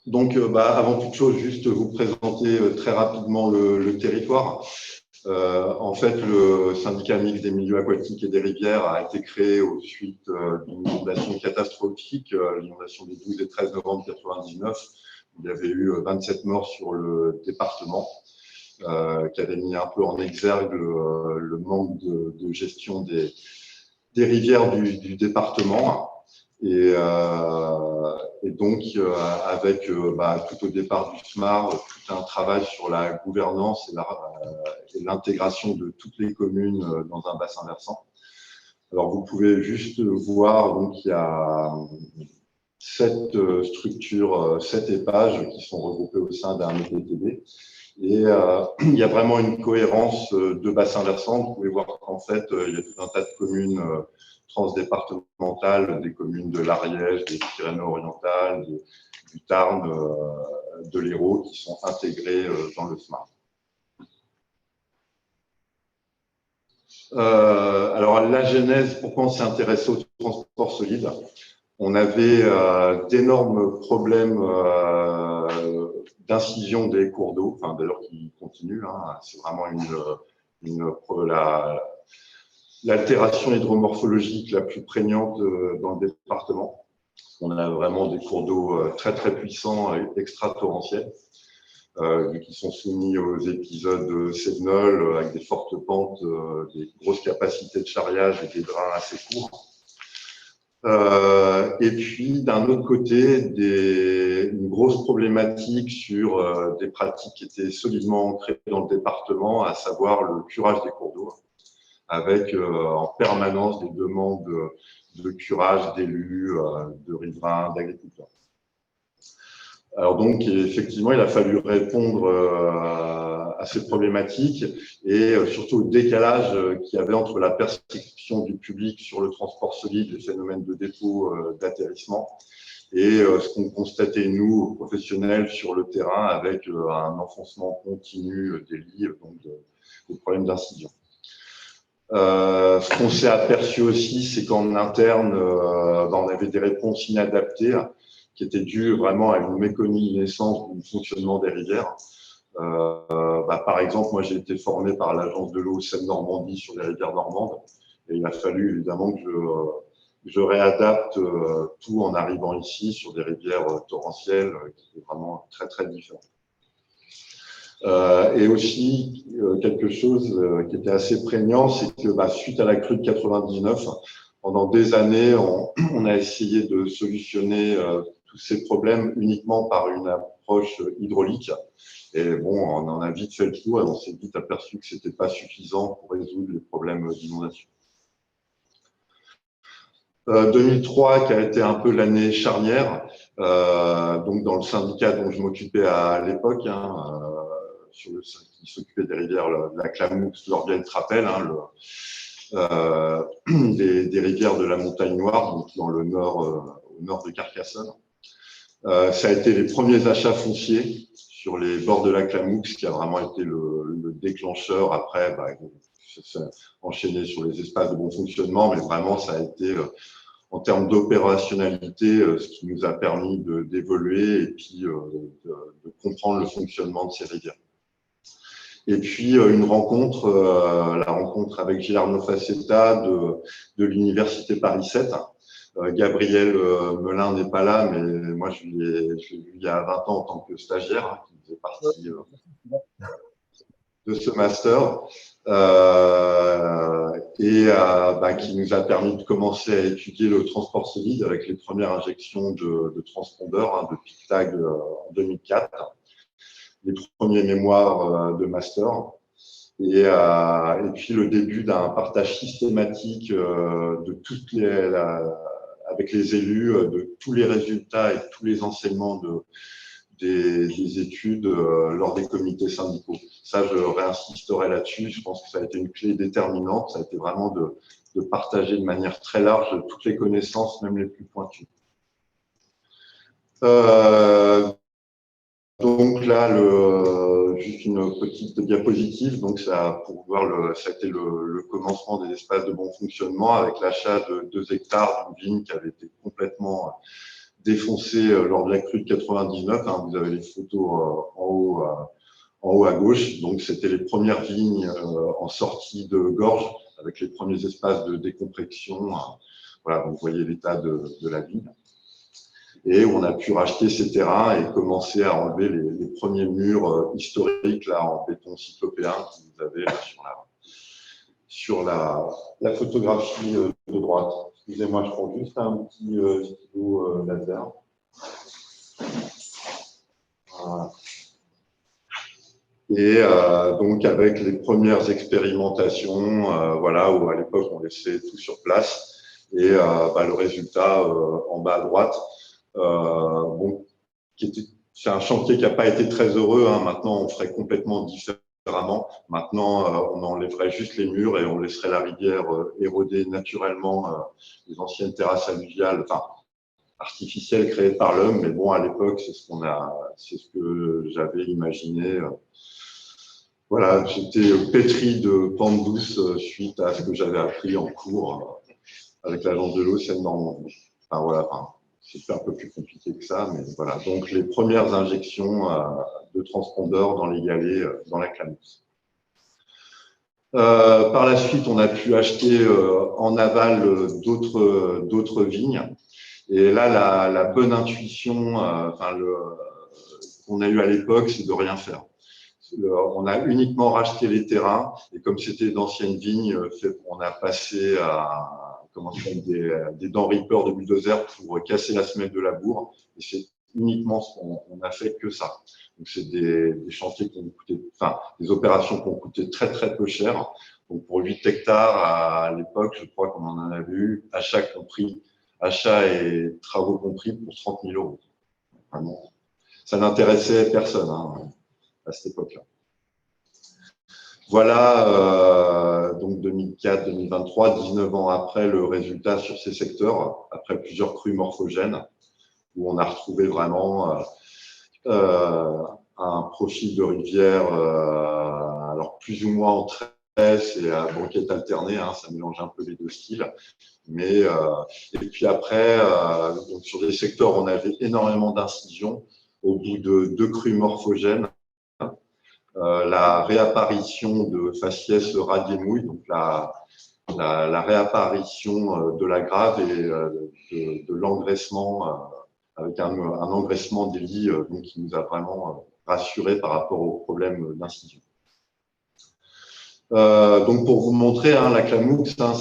Avant toute chose, juste vous présenter très rapidement le territoire. En fait, le syndicat mixte des milieux aquatiques et des rivières a été créé au suite d'une inondation catastrophique, l'inondation des 12 et 13 novembre 1999. Il y avait eu 27 morts sur le département, qui avait mis un peu en exergue le manque de gestion des rivières du département. Et donc, avec tout au départ du SMAR, tout un travail sur la gouvernance et l'intégration de toutes les communes dans un bassin versant. Alors, vous pouvez juste voir, donc, il y a 7 structures, 7 épages qui sont regroupées au sein d'un EPTB. Et il y a vraiment une cohérence de bassin versant. Vous pouvez voir qu'en fait, il y a tout un tas de communes transdépartementales, des communes de l'Ariège, des Pyrénées-Orientales, du Tarn, de l'Hérault, qui sont intégrées dans le SMART. Alors, la genèse, pourquoi on s'est intéressé au transport solide? On avait d'énormes problèmes d'incision des cours d'eau, enfin d'ailleurs qui continuent. C'est vraiment l'altération hydromorphologique la plus prégnante dans le département. On a vraiment des cours d'eau très très puissants, extra-torrentiels, qui sont soumis aux épisodes cévenols avec des fortes pentes, des grosses capacités de charriage et des drains assez courts. Et puis, d'un autre côté, une grosse problématique sur des pratiques qui étaient solidement ancrées dans le département, à savoir le curage des cours d'eau, avec en permanence des demandes de curage d'élus, de riverains, d'agriculteurs. Alors donc, effectivement, il a fallu répondre à ces problématiques et surtout au décalage qu'il y avait entre la perception du public sur le transport solide, les phénomènes de dépôt, d'atterrissement, et ce qu'on constatait, nous, professionnels, sur le terrain, avec un enfoncement continu des lits, donc des problèmes d'incision. Ce qu'on s'est aperçu aussi, c'est qu'en interne, on avait des réponses inadaptées, qui était due vraiment à une méconnaissance du fonctionnement des rivières. Par exemple, moi, j'ai été formé par l'agence de l'eau Seine-Normandie sur les rivières normandes, et il a fallu évidemment que je réadapte tout en arrivant ici sur des rivières torrentielles qui étaient vraiment très très différentes. Et aussi, quelque chose qui était assez prégnant, c'est que suite à la crue de 99, pendant des années, on a essayé de solutionner tous ces problèmes uniquement par une approche hydraulique. Et bon, on en a vite fait le tour et on s'est vite aperçu que ce n'était pas suffisant pour résoudre les problèmes d'inondation. 2003, qui a été un peu l'année charnière, donc dans le syndicat dont je m'occupais à l'époque, qui s'occupait des rivières, la Clamoux, l'Orbiel, Trapel, des rivières de la Montagne Noire, donc dans le nord, au nord de Carcassonne. Ça a été les premiers achats fonciers sur les bords de la Clamoux, qui a vraiment été le déclencheur. Après, ça s'est enchaîné sur les espaces de bon fonctionnement, mais vraiment, ça a été, en termes d'opérationnalité, ce qui nous a permis d'évoluer et puis de comprendre le fonctionnement de ces rivières. Et puis, une rencontre, la rencontre avec Gilarno Facetta de l'Université Paris 7. Gabriel Melin n'est pas là, mais moi, je l'ai vu il y a 20 ans en tant que stagiaire, qui faisait partie de ce master, qui nous a permis de commencer à étudier le transport solide avec les premières injections de transpondeurs, de PICTAG en 2004, les premiers mémoires de master. Et puis le début d'un partage systématique avec les élus de tous les résultats et tous les enseignements des études lors des comités syndicaux. Ça, je réinsisterai là-dessus. Je pense que ça a été une clé déterminante. Ça a été vraiment de partager de manière très large toutes les connaissances, même les plus pointues. Donc là, juste une petite diapositive. Donc ça, pour voir ça a été le commencement des espaces de bon fonctionnement avec l'achat de 2 hectares d'une vigne qui avait été complètement défoncé lors de la crue de 99. Hein, vous avez les photos en haut à gauche. Donc, c'était les premières vignes en sortie de gorge, avec les premiers espaces de décompression. Voilà, donc vous voyez l'état de la vigne. Et on a pu racheter ces terrains et commencer à enlever les premiers murs historiques là, en béton cyclopéen que vous avez là, sur la photographie de droite. Excusez-moi, je prends juste un petit stylo laser. Voilà. Et donc, avec les premières expérimentations, voilà, où à l'époque, on laissait tout sur place. Et le résultat, en bas à droite, bon, c'est un chantier qui n'a pas été très heureux. Hein. Maintenant, on ferait complètement différemment. Maintenant, on enlèverait juste les murs et on laisserait la rivière éroder naturellement les anciennes terrasses alluviales, enfin, artificielles créées par l'homme. Mais bon, à l'époque, c'est ce que j'avais imaginé. Voilà, j'étais pétri de pente douce suite à ce que j'avais appris en cours avec l'agence de l'eau Seine-Normandie. Enfin, voilà, c'était un peu plus compliqué que ça, mais voilà. Donc, les premières injections de transpondeurs dans les galets, dans la Clamousse. Par la suite, on a pu acheter en aval d'autres vignes. Et là, la bonne intuition qu'on a eue à l'époque, c'est de rien faire. On a uniquement racheté les terrains et comme c'était d'anciennes vignes, on a passé à des dents reapers de bulldozer pour casser la semelle de labour. Et c'est uniquement ce qu'on a fait que ça. Donc c'est des chantiers qui ont coûté, enfin des opérations qui ont coûté très très peu cher. Donc pour 8 hectares à l'époque, je crois qu'on en avait eu achat et travaux compris pour 30 000 euros. Vraiment, ça n'intéressait personne à cette époque-là. Voilà, donc 2004-2023, 19 ans après, le résultat sur ces secteurs, après plusieurs crues morphogènes, où on a retrouvé vraiment un profil de rivière, alors plus ou moins en tresse et à banquette alternée, hein, ça mélange un peu les deux styles. Mais, et puis après, donc sur des secteurs où on avait énormément d'incisions, au bout de 2 crues morphogènes, la réapparition de faciès radiémouille, donc la réapparition de la grave et de l'engraissement, avec un engraissement des lits donc qui nous a vraiment rassurés par rapport aux problèmes d'incision. Donc pour vous montrer, hein, la Clamoux, ça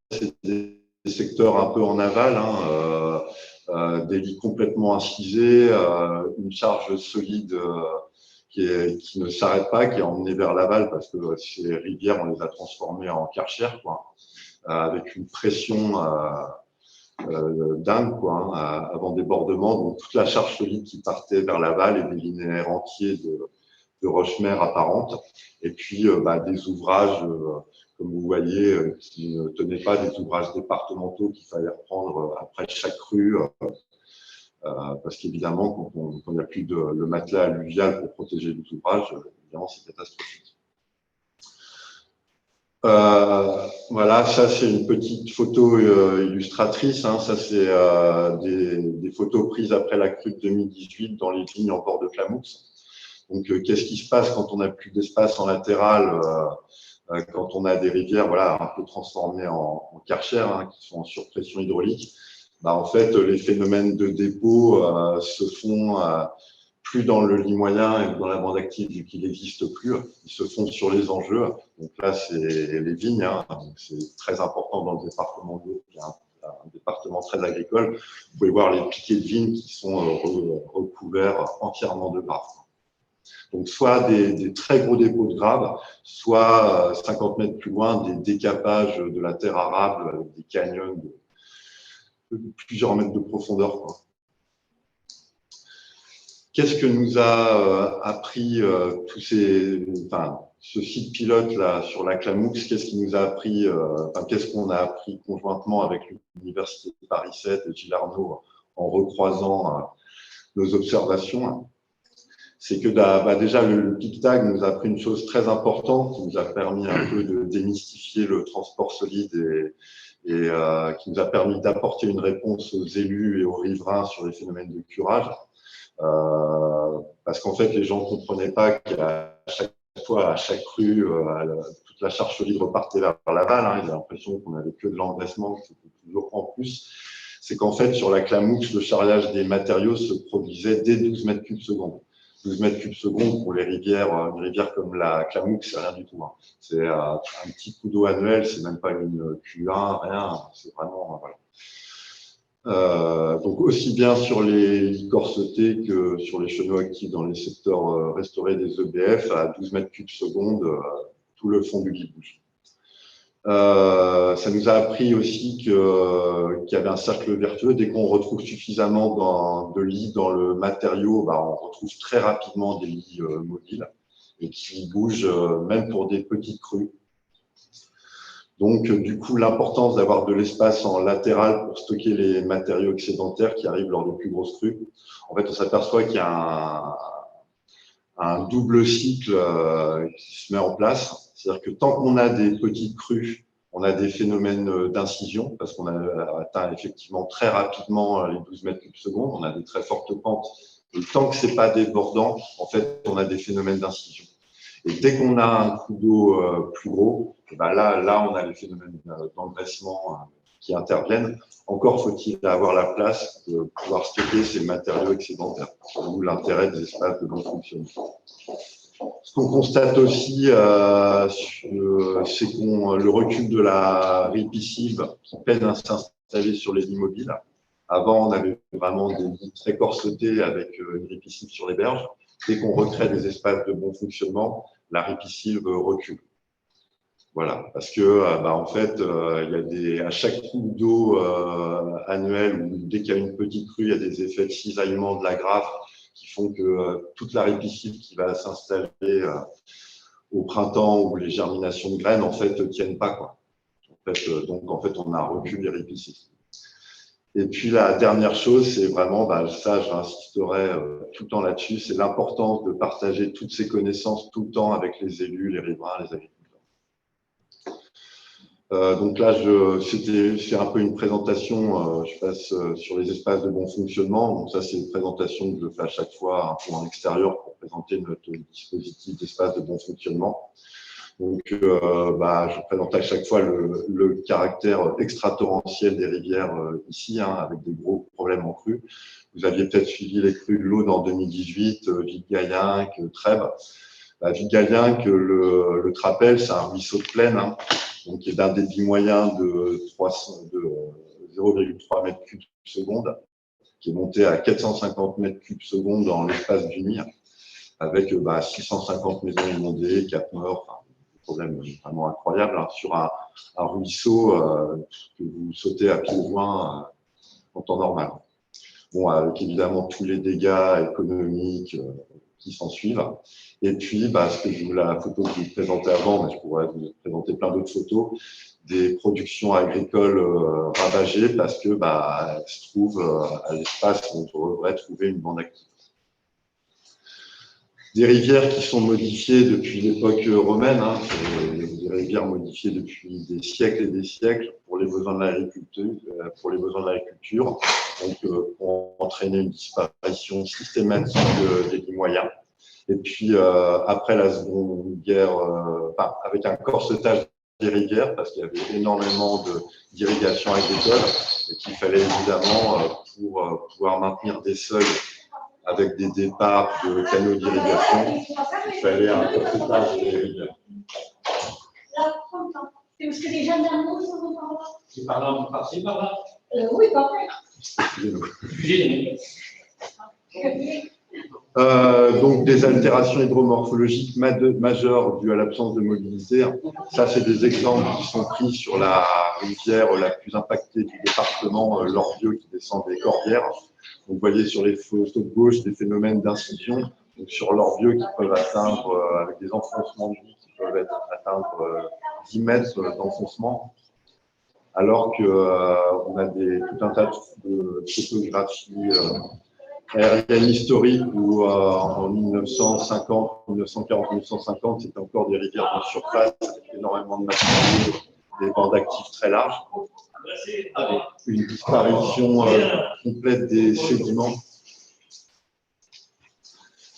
c'est des secteurs un peu en aval, hein, des lits complètement incisés, une charge solide qui ne s'arrête pas, qui est emmenée vers l'aval parce que ces rivières, on les a transformées en karcher, quoi, avec une pression dingue, quoi, avant débordement. Donc toute la charge solide qui partait vers l'aval et des linéaires entiers de roche-mère apparentes. Et puis des ouvrages, comme vous voyez, qui ne tenaient pas, des ouvrages départementaux qu'il fallait reprendre après chaque crue. Parce qu'évidemment, quand il n'y a plus le matelas alluvial pour protéger les ouvrages, évidemment, c'est catastrophique. Voilà, ça c'est une petite photo illustratrice. Hein, ça c'est des photos prises après la crue de 2018 dans les vignes en bord de Clamoux. Donc, qu'est-ce qui se passe quand on n'a plus d'espace en latéral, quand on a des rivières, voilà, un peu transformées en karcher, hein, qui sont en surpression hydraulique? En fait, les phénomènes de dépôt se font plus dans le lit moyen et dans la bande active, vu qu'il n'existe plus. Ils se font sur les enjeux. Donc là, c'est les vignes. Hein. C'est très important dans le département de l'eau, qui est un département très agricole. Vous pouvez voir les piquets de vignes qui sont recouverts entièrement de graves. Donc, soit des très gros dépôts de graves, soit 50 mètres plus loin, des décapages de la terre arable avec des canyons de plusieurs mètres de profondeur, quoi. Qu'est-ce que nous a appris ce site pilote là sur la Clamoux? Qu'est-ce qui nous a appris, qu'est-ce qu'on a appris conjointement avec l'Université de Paris 7 et Gilles Arnaud en recroisant nos observations? C'est que déjà le PICTAG nous a appris une chose très importante qui nous a permis un peu de démystifier le transport solide et qui nous a permis d'apporter une réponse aux élus et aux riverains sur les phénomènes de curage. Parce qu'en fait, les gens ne comprenaient pas qu'à chaque fois, à chaque crue, toute la charge solide repartait vers l'aval. Ils avaient l'impression qu'on n'avait que de l'engraissement, que c'était toujours en plus. C'est qu'en fait, sur la Clamouche, le charriage des matériaux se produisait dès 12 mètres cubes secondes. 12 mètres cubes secondes pour les rivières, une rivière comme la Clamouche, c'est rien du tout. C'est un petit coup d'eau annuel, c'est même pas une Q1, rien. C'est vraiment, voilà. Donc aussi bien sur les lits corsetés que sur les chenaux actifs dans les secteurs restaurés des EBF, à 12 mètres cubes secondes, tout le fond du lit bouge. Ça nous a appris aussi qu'il y avait un cercle vertueux. Dès qu'on retrouve suffisamment de lits dans le matériau, on retrouve très rapidement des lits mobiles et qui bougent même pour des petites crues. Donc, du coup, l'importance d'avoir de l'espace en latéral pour stocker les matériaux excédentaires qui arrivent lors des plus grosses crues. En fait, on s'aperçoit qu'il y a un double cycle qui se met en place. C'est-à-dire que tant qu'on a des petites crues, on a des phénomènes d'incision, parce qu'on a atteint effectivement très rapidement les 12 mètres cubes secondes, on a des très fortes pentes. Et tant que ce n'est pas débordant, en fait, on a des phénomènes d'incision. Et dès qu'on a un coup d'eau plus gros, là, on a les phénomènes d'engraissement qui interviennent. Encore faut-il avoir la place de pouvoir stocker ces matériaux excédentaires, d'où l'intérêt des espaces de bon fonctionnement. Ce qu'on constate aussi, c'est le recul de la ripiscive qui peine à s'installer sur les lits mobiles. Avant, on avait vraiment des lits très corsetés avec une ripiscive sur les berges. Dès qu'on recrée des espaces de bon fonctionnement, la ripiscive recule. Voilà, parce que en fait, il y a à chaque coup d'eau annuel, ou dès qu'il y a une petite crue, il y a des effets de cisaillement de la graffe qui font que toute la ripiscive qui va s'installer au printemps ou les germinations de graines, en fait, ne tiennent pas, quoi. Donc, en fait, on a un recul des ripicides. Et puis, la dernière chose, c'est vraiment, ça, j'insisterai tout le temps là-dessus, c'est l'importance de partager toutes ces connaissances tout le temps avec les élus, les riverains, les agriculteurs. Donc là, c'est un peu une présentation, je passe sur les espaces de bon fonctionnement. Donc ça, c'est une présentation que je fais à chaque fois un peu en extérieur pour présenter notre dispositif d'espace de bon fonctionnement. Donc, je présente à chaque fois le caractère extratorrentiel des rivières ici, avec des gros problèmes en crue. Vous aviez peut-être suivi les crues de l'Aude en 2018, Vic-Gaillinck, Trèbes. Vic-Gaillinck, le Trapel, c'est un ruisseau de plaine, donc qui est d'un débit moyen de 0,3 mètres cubes seconde, qui est monté à 450 mètres cubes seconde dans l'espace d'une nuit, avec 650 maisons inondées, 4 morts, un problème vraiment incroyable sur un ruisseau que vous sautez à pieds joints en temps normal. Bon, avec évidemment tous les dégâts économiques qui s'en suivent. Et puis, la photo que je vous présentais avant, mais je pourrais vous présenter plein d'autres photos, des productions agricoles ravagées parce que elles se trouvent à l'espace où on devrait trouver une bande active. Des rivières qui sont modifiées depuis l'époque romaine, des rivières modifiées depuis des siècles et des siècles pour les besoins de l'agriculture, donc pour entraîner une disparition systématique des lits moyens. Et puis après la Seconde Guerre, avec un corsetage des rivières, parce qu'il y avait énormément d'irrigation agricole et qu'il fallait évidemment, pour pouvoir maintenir des seuils avec des départs de canaux d'irrigation, il fallait un corsetage des rivières. C'est parce que les gendarmes sont par là. C'est par là, par-ci, par là. Oui, par là. Donc des altérations hydromorphologiques majeures dues à l'absence de mobilité. Ça, c'est des exemples qui sont pris sur la rivière la plus impactée du département, l'Orbieu, qui descend des Corbières. Donc, vous voyez sur les photos de gauche des phénomènes d'incision sur l'Orbieu qui peuvent atteindre, avec des enfoncements de vie qui peuvent atteindre 10 mètres d'enfoncement, alors qu'on a tout un tas de photographies aériennes historiques où en 1950, 1940, 1950, c'était encore des rivières de surface avec énormément de matériaux des bandes actives très larges, une disparition complète des sédiments,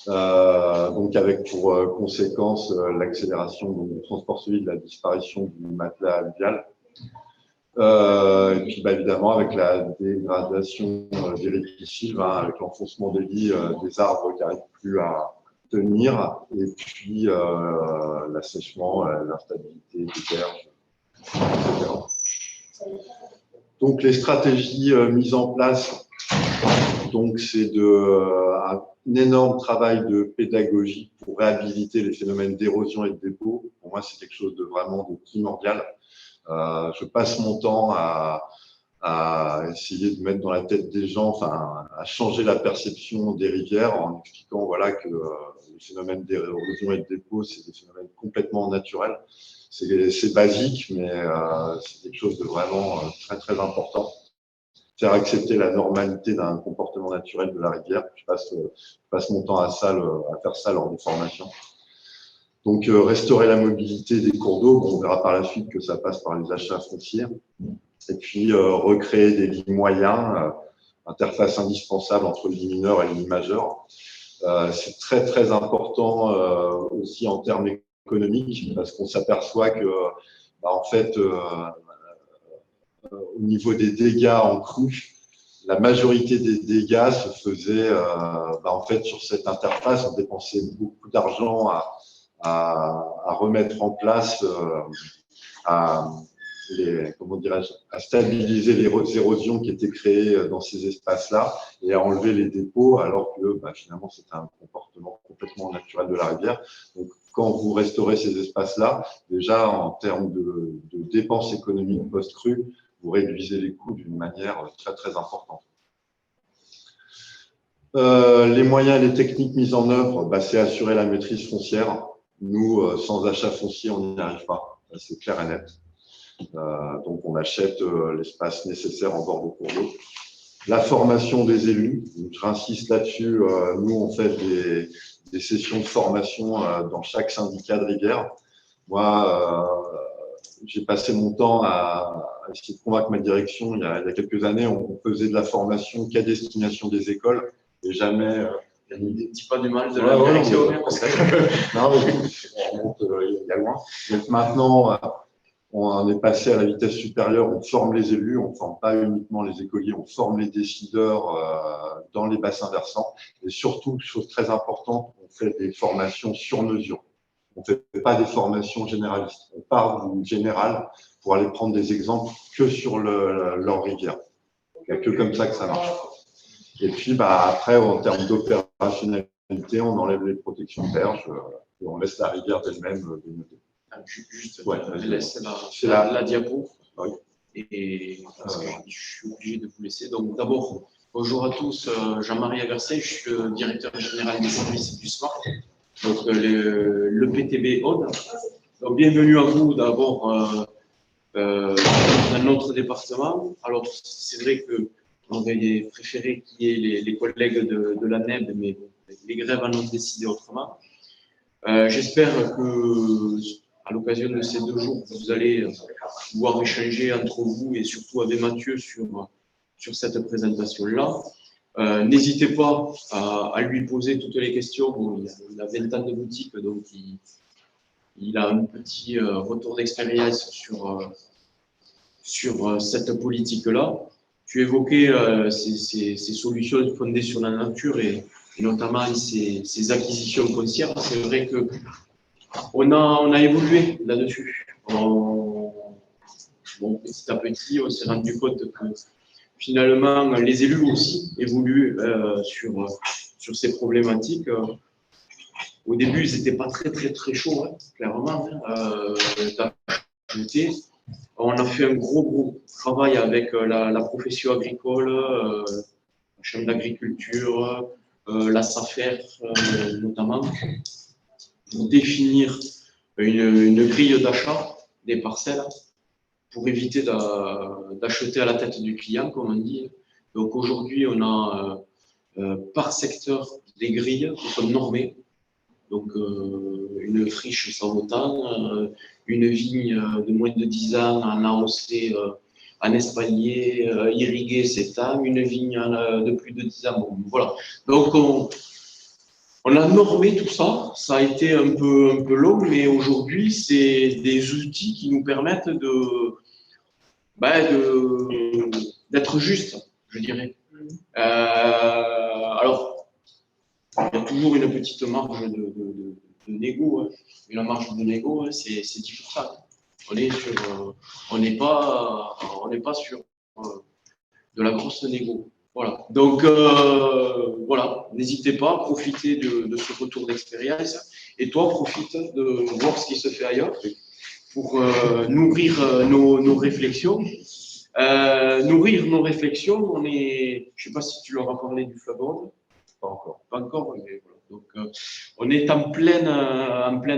donc avec pour conséquence l'accélération du transport solide, la disparition du matelas alluvial. Et puis évidemment avec la dégradation des ripisylves, avec l'enfoncement des lits des arbres qui n'arrivent plus à tenir, et puis l'assèchement, l'instabilité des berges, etc. Donc les stratégies mises en place, donc c'est un énorme travail de pédagogie pour réhabiliter les phénomènes d'érosion et de dépôt. Pour moi, c'est quelque chose de vraiment primordial. Je passe mon temps à essayer de mettre dans la tête des gens, enfin, à changer la perception des rivières en expliquant voilà, que les phénomènes d'érosion et de dépôt, c'est des phénomènes complètement naturels. C'est basique, mais c'est quelque chose de vraiment très, très important. Faire accepter la normalité d'un comportement naturel de la rivière. Je passe mon temps à faire ça lors des formations. Donc, restaurer la mobilité des cours d'eau, on verra par la suite que ça passe par les achats fonciers. Et puis, recréer des lits moyens, interface indispensable entre le lit mineur et le lit majeur. C'est très, très important aussi en termes économiques, parce qu'on s'aperçoit que, en fait, au niveau des dégâts en crue, la majorité des dégâts se faisaient en fait, sur cette interface. On dépensait beaucoup d'argent à remettre en place, à stabiliser les érosions qui étaient créées dans ces espaces-là et à enlever les dépôts, alors que finalement c'était un comportement complètement naturel de la rivière. Donc quand vous restaurez ces espaces-là, déjà en termes de dépenses économiques post-crue, vous réduisez les coûts d'une manière très très importante. Les moyens et les techniques mises en œuvre, c'est assurer la maîtrise foncière. Nous, sans achat foncier, on n'y arrive pas, c'est clair et net. Donc, on achète l'espace nécessaire en bord de cours d'eau. La formation des élus, j'insiste là-dessus, nous, on fait des sessions de formation dans chaque syndicat de rivière. Moi, j'ai passé mon temps à essayer de convaincre ma direction. Il y a quelques années, on faisait de la formation qu'à destination des écoles et jamais… Ne dis pas du mal de la direction. Non, on remonte il y a loin. Donc maintenant, on est passé à la vitesse supérieure, on forme les élus, on ne forme pas uniquement les écoliers, on forme les décideurs dans les bassins versants. Et surtout, chose très importante, on fait des formations sur mesure. On ne fait pas des formations généralistes. On part du général pour aller prendre des exemples que sur leur rivière. Il n'y a que comme ça que ça marche. Et puis, après, en termes d'opérationnalité, on enlève les protections de berges et on laisse la rivière d'elle-même dénoter. Juste, ouais, laisse la diapo. Oui. Et parce que je suis obligé de vous laisser. Donc, d'abord, bonjour à tous. Jean-Marie Averset, je suis le directeur général des services du SMART, donc le PTB Aude. Donc, bienvenue à vous d'abord dans notre département. Alors, c'est vrai qu'on aurait préféré qu'il y ait les collègues de la NEB, mais les grèves en ont décidé autrement. J'espère que, à l'occasion de ces 2 jours, vous allez pouvoir échanger entre vous et surtout avec Mathieu sur cette présentation-là. N'hésitez pas à lui poser toutes les questions. Bon, il a 20 ans de boutique, donc il a un petit retour d'expérience sur cette politique-là. Tu évoquais ces solutions fondées sur la nature et notamment ces acquisitions foncières. C'est vrai qu'on a évolué là-dessus. Petit à petit, on s'est rendu compte que finalement, les élus aussi évoluent sur ces problématiques. Au début, ils n'étaient pas très, très, très chauds, clairement. On a fait un gros travail avec la profession agricole, la chambre d'agriculture, la SAFER notamment, pour définir une grille d'achat des parcelles pour éviter d'acheter à la tête du client, comme on dit. Donc aujourd'hui, on a par secteur des grilles qui sont normées. Donc une friche 100 autant, une vigne de moins de 10 ans en AOC, en espalier, irriguée 7 ans, une vigne de plus de 10 ans. Bon, voilà. Donc, on a normé tout ça. Ça a été un peu long, mais aujourd'hui, c'est des outils qui nous permettent d'être juste, je dirais. Alors, il y a toujours une petite marge de négo. Hein. Et la marge de négo, hein, c'est 10%. On n'est pas sur de la grosse négo. Voilà. Donc, voilà, n'hésitez pas, profitez de ce retour d'expérience. Et toi, profite de voir ce qui se fait ailleurs pour nourrir nos réflexions. Nourrir nos réflexions, je ne sais pas si tu leur as parlé du Flavorod. Pas encore. Pas encore, mais voilà. Donc, on est en pleine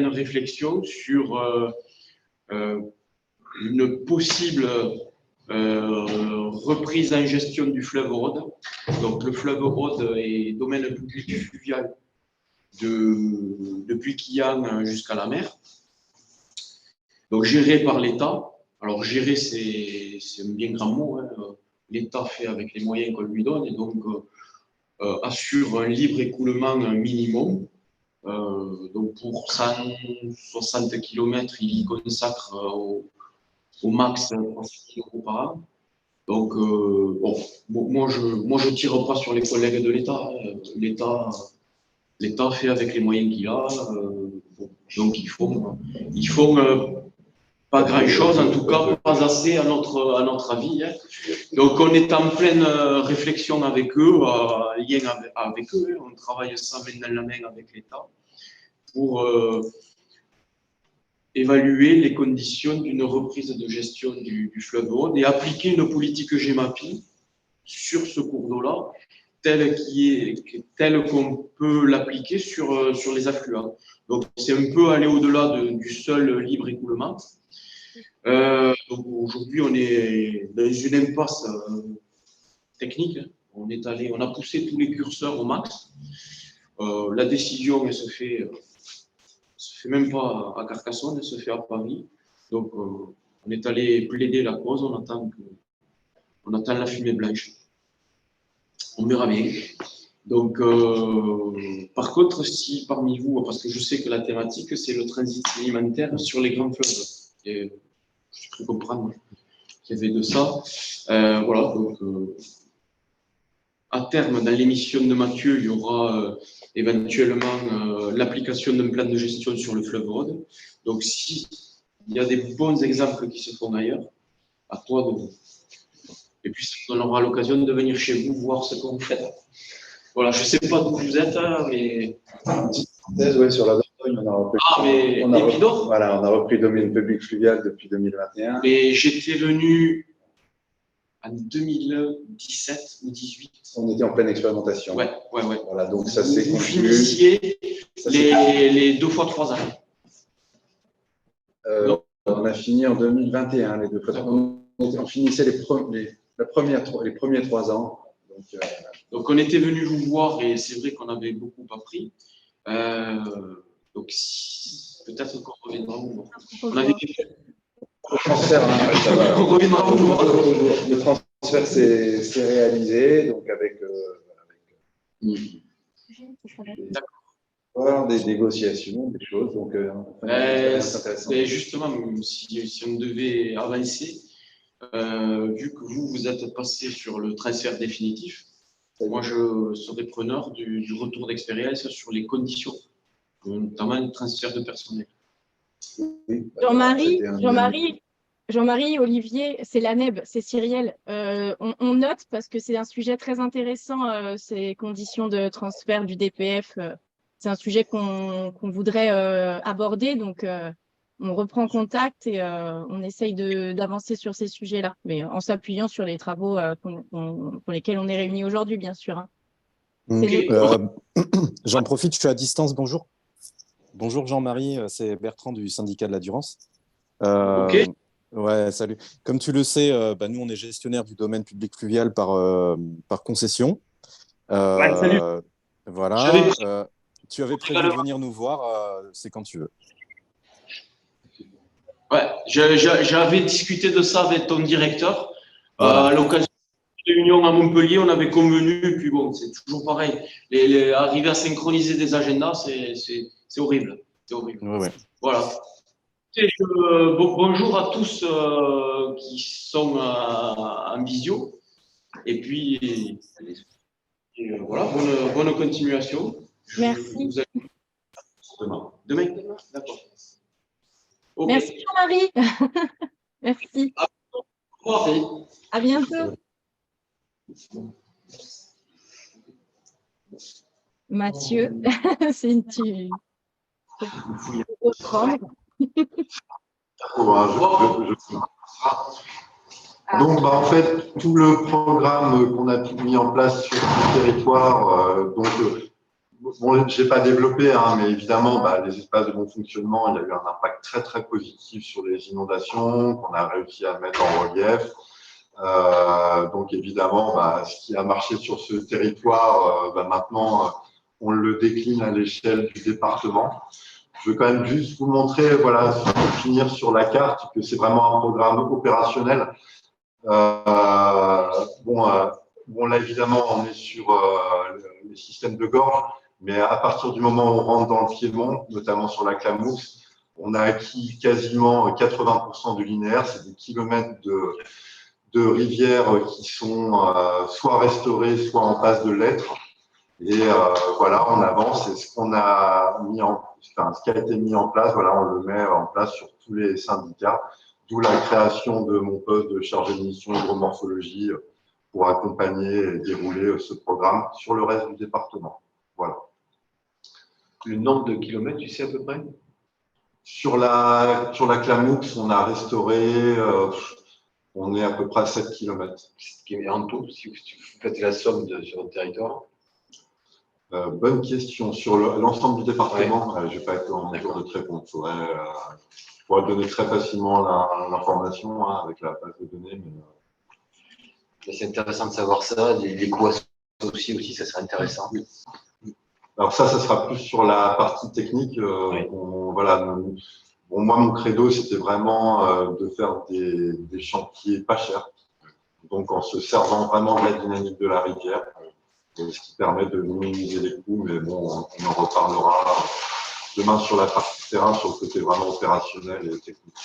réflexion sur une possible reprise en gestion du fleuve Rhône. Donc, le fleuve Rhône est domaine public fluvial depuis Quillan jusqu'à la mer. Donc, géré par l'État. Alors, gérer, c'est un bien grand mot. Hein. L'État fait avec les moyens qu'on lui donne et donc assure un libre écoulement minimum. Donc, pour 160 km, il y consacre au max 300 € par an. Donc, moi, je tire pas sur les collègues de l'État. L'État fait avec les moyens qu'il a. Donc, ils font pas grand-chose, en tout cas pas assez à notre avis. Hein. Donc, on est en pleine réflexion avec eux, lien avec eux. Hein. On travaille ça main dans la main avec l'État pour évaluer les conditions d'une reprise de gestion du fleuve Rhône et appliquer une politique GEMAPI sur ce cours d'eau-là, telle qu'on peut l'appliquer sur les affluents. Donc, c'est un peu aller au-delà du seul libre écoulement. Donc, aujourd'hui, on est dans une impasse technique. On a poussé tous les curseurs au max. La décision, elle se fait même pas à Carcassonne, elle se fait à Paris. Donc, on est allé plaider la cause, on attend la fumée blanche. On verra bien. Donc, par contre, si parmi vous, parce que je sais que la thématique, c'est le transit alimentaire sur les grands fleuves, et je peux comprendre qu'il y avait de ça. Voilà, donc, à terme, dans l'émission de Mathieu, il y aura éventuellement l'application d'un plan de gestion sur le fleuve Rhône. Donc, s'il y a des bons exemples qui se font ailleurs, à toi de. Et puis, on aura l'occasion de venir chez vous voir ce qu'on fait. Voilà, je ne sais pas d'où vous êtes, mais. Oui, sur la Dordogne, on a repris. Ah, mais Épidore. Voilà, on a repris domaine public fluvial depuis 2021. Mais j'étais venu en 2017 ou 2018. On était en pleine expérimentation. Ouais. Voilà, donc ça vous, s'est vous conclu. finissiez les 2 fois 3 ans. On a fini en 2021, les 2 fois. On finissait les premiers 3 ans. Donc, on était venu vous voir et c'est vrai qu'on avait beaucoup appris. Donc, peut-être qu'on reviendra vous voir. On avait le transfert, on reviendra vous voir. Le transfert s'est réalisé, donc avec des négociations, des choses. Donc, c'est justement, si on devait avancer, vu que vous êtes passé sur le transfert définitif, moi je serais preneur du retour d'expérience sur les conditions, notamment le transfert de personnel. Oui, Jean-Marie, Olivier, c'est l'ANEB, c'est Cyrielle. On note parce que c'est un sujet très intéressant, ces conditions de transfert du DPF. C'est un sujet qu'on voudrait aborder, donc on reprend contact et on essaye d'avancer sur ces sujets-là, mais en s'appuyant sur les travaux pour lesquels on est réunis aujourd'hui, bien sûr. Hein. Okay. J'en profite, je suis à distance, bonjour. Bonjour Jean-Marie, c'est Bertrand du syndicat de la Durance. Ok. Ouais, salut. Comme tu le sais, nous, on est gestionnaire du domaine public fluvial par concession. Ouais, salut. Voilà. Tu avais prévu de venir nous voir, c'est quand tu veux. Ouais, j'avais discuté de ça avec ton directeur. Voilà. À l'occasion d'une réunion à Montpellier, on avait convenu, et puis bon, c'est toujours pareil. Arriver à synchroniser des agendas, c'est horrible. C'est horrible. Ouais, ouais. Voilà. Bonjour à tous qui sont en visio. Et puis, voilà, bonne continuation. Merci. Demain. Demain. D'accord. Ok. Merci Jean-Marie. Merci. Au revoir. À bientôt. Mathieu, c'est une tu peux reprendre. Donc, en fait, tout le programme qu'on a mis en place sur le territoire, bon, je n'ai pas développé, hein, mais évidemment, les espaces de bon fonctionnement, il y a eu un impact très, très positif sur les inondations qu'on a réussi à mettre en relief. Donc, évidemment, ce qui a marché sur ce territoire, maintenant, on le décline à l'échelle du département. Je veux quand même juste vous montrer, voilà, pour finir sur la carte, que c'est vraiment un programme opérationnel. Là, évidemment, on est sur les systèmes de gorge, mais à partir du moment où on rentre dans le Piémont, notamment sur la Clamoux, on a acquis quasiment 80% du linéaire. C'est des kilomètres de rivières qui sont soit restaurées, soit en passe de l'être. Et voilà, on avance. Et ce qu'on a ce qui a été mis en place, voilà, on le met en place sur tous les syndicats. D'où la création de mon poste de chargé de mission hydromorphologie pour accompagner et dérouler ce programme sur le reste du département. Voilà. Le nombre de kilomètres, tu sais à peu près? Sur la Clamoux, on a restauré, on est à peu près à 7 km. En tout, si vous faites la somme sur votre territoire? Bonne question. Sur l'ensemble du département, je n'ai pas été en mesure de te répondre. Je pourrais donner très facilement l'information avec la base de données. Mais c'est intéressant de savoir ça. Les coûts associés aussi, ça serait intéressant. Oui. Alors ça sera plus sur la partie technique. Oui. Moi, mon credo, c'était vraiment de faire des chantiers pas chers. Donc, en se servant vraiment de la dynamique de la rivière, ce qui permet de minimiser les coûts. Mais bon, on en reparlera demain sur la partie terrain, sur le côté vraiment opérationnel et technique.